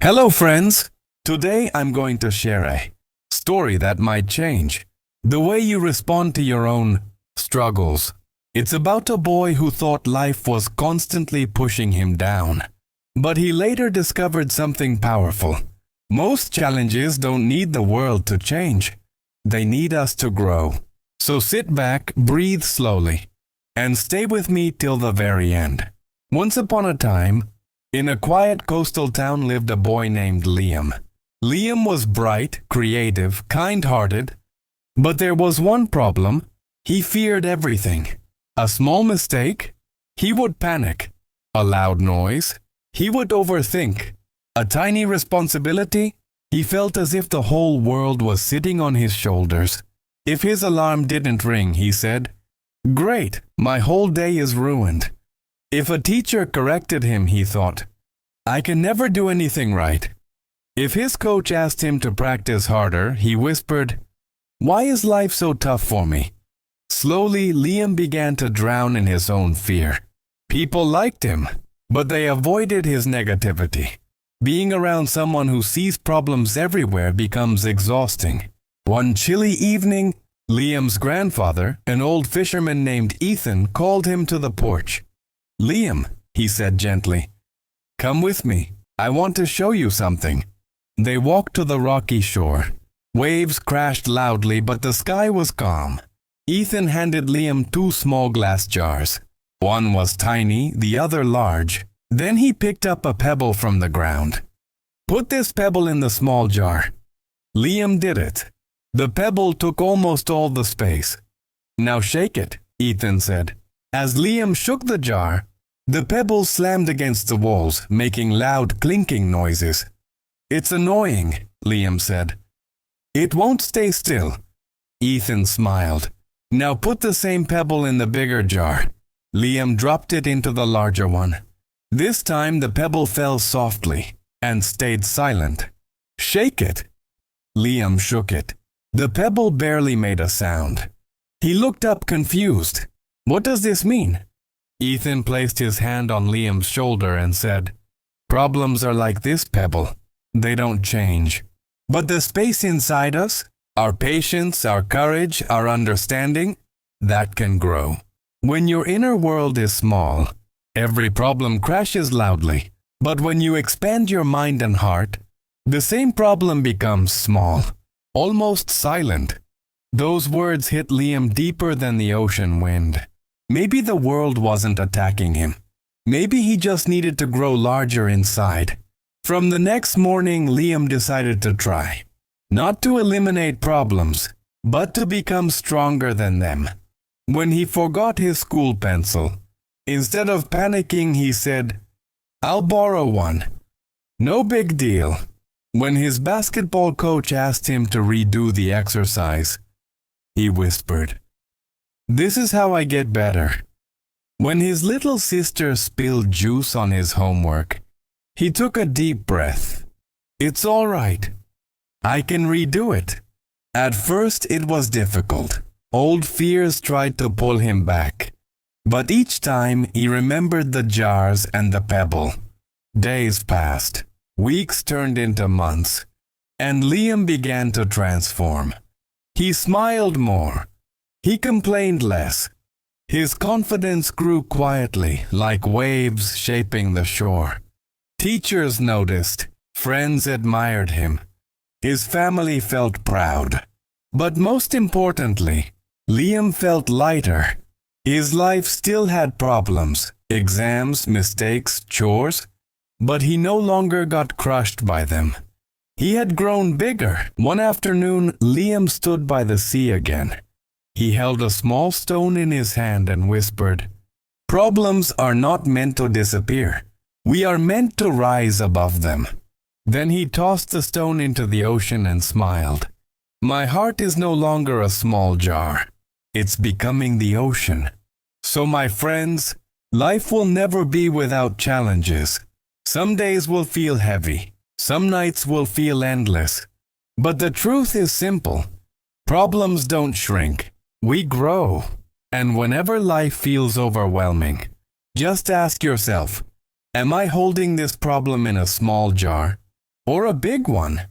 Hello, friends! Today I'm going to share a story that might change the way you respond to your own struggles. It's about a boy who thought life was constantly pushing him down. But he later discovered something powerful. Most challenges don't need the world to change. They need us to grow. So sit back, breathe slowly, and stay with me till the very end. Once upon a time, in a quiet coastal town lived a boy named Liam. Liam was bright, creative, kind-hearted, but there was one problem. He feared everything. A small mistake, he would panic. A loud noise, he would overthink. A tiny responsibility, he felt as if the whole world was sitting on his shoulders. If his alarm didn't ring, he said, "Great, my whole day is ruined." If a teacher corrected him, he thought, "I can never do anything right." If his coach asked him to practice harder, he whispered, "Why is life so tough for me?" Slowly, Liam began to drown in his own fear. People liked him, but they avoided his negativity. Being around someone who sees problems everywhere becomes exhausting. One chilly evening, Liam's grandfather, an old fisherman named Ethan, called him to the porch. "Liam," he said gently, "come with me. I want to show you something." They walked to the rocky shore. Waves crashed loudly, but the sky was calm. Ethan handed Liam two small glass jars. One was tiny, the other large. Then he picked up a pebble from the ground. "Put this pebble in the small jar." Liam did it. The pebble took almost all the space. "Now shake it," Ethan said. As Liam shook the jar, the pebble slammed against the walls, making loud clinking noises. "It's annoying," Liam said. "It won't stay still." Ethan smiled. "Now put the same pebble in the bigger jar." Liam dropped it into the larger one. This time the pebble fell softly and stayed silent. "Shake it." Liam shook it. The pebble barely made a sound. He looked up confused. "What does this mean?" Ethan placed his hand on Liam's shoulder and said, "Problems are like this pebble. They don't change. But the space inside us, our patience, our courage, our understanding, that can grow. When your inner world is small, every problem crashes loudly. But when you expand your mind and heart, the same problem becomes small, almost silent." Those words hit Liam deeper than the ocean wind. Maybe the world wasn't attacking him. Maybe he just needed to grow larger inside. From the next morning, Liam decided to try. Not to eliminate problems, but to become stronger than them. When he forgot his school pencil, instead of panicking, he said, "I'll borrow one. No big deal." When his basketball coach asked him to redo the exercise, he whispered, "This is how I get better." When his little sister spilled juice on his homework, he took a deep breath. "It's all right. I can redo it." At first it was difficult. Old fears tried to pull him back. But each time he remembered the jars and the pebble. Days passed. Weeks turned into months. And Liam began to transform. He smiled more. He complained less. His confidence grew quietly, like waves shaping the shore. Teachers noticed. Friends admired him. His family felt proud. But most importantly, Liam felt lighter. His life still had problems, exams, mistakes, chores, but he no longer got crushed by them. He had grown bigger. One afternoon, Liam stood by the sea again. He held a small stone in his hand and whispered, "Problems are not meant to disappear. We are meant to rise above them." Then he tossed the stone into the ocean and smiled. "My heart is no longer a small jar. It's becoming the ocean." So my friends, life will never be without challenges. Some days will feel heavy. Some nights will feel endless. But the truth is simple. Problems don't shrink. We grow. And whenever life feels overwhelming, just ask yourself, am I holding this problem in a small jar? or a big one.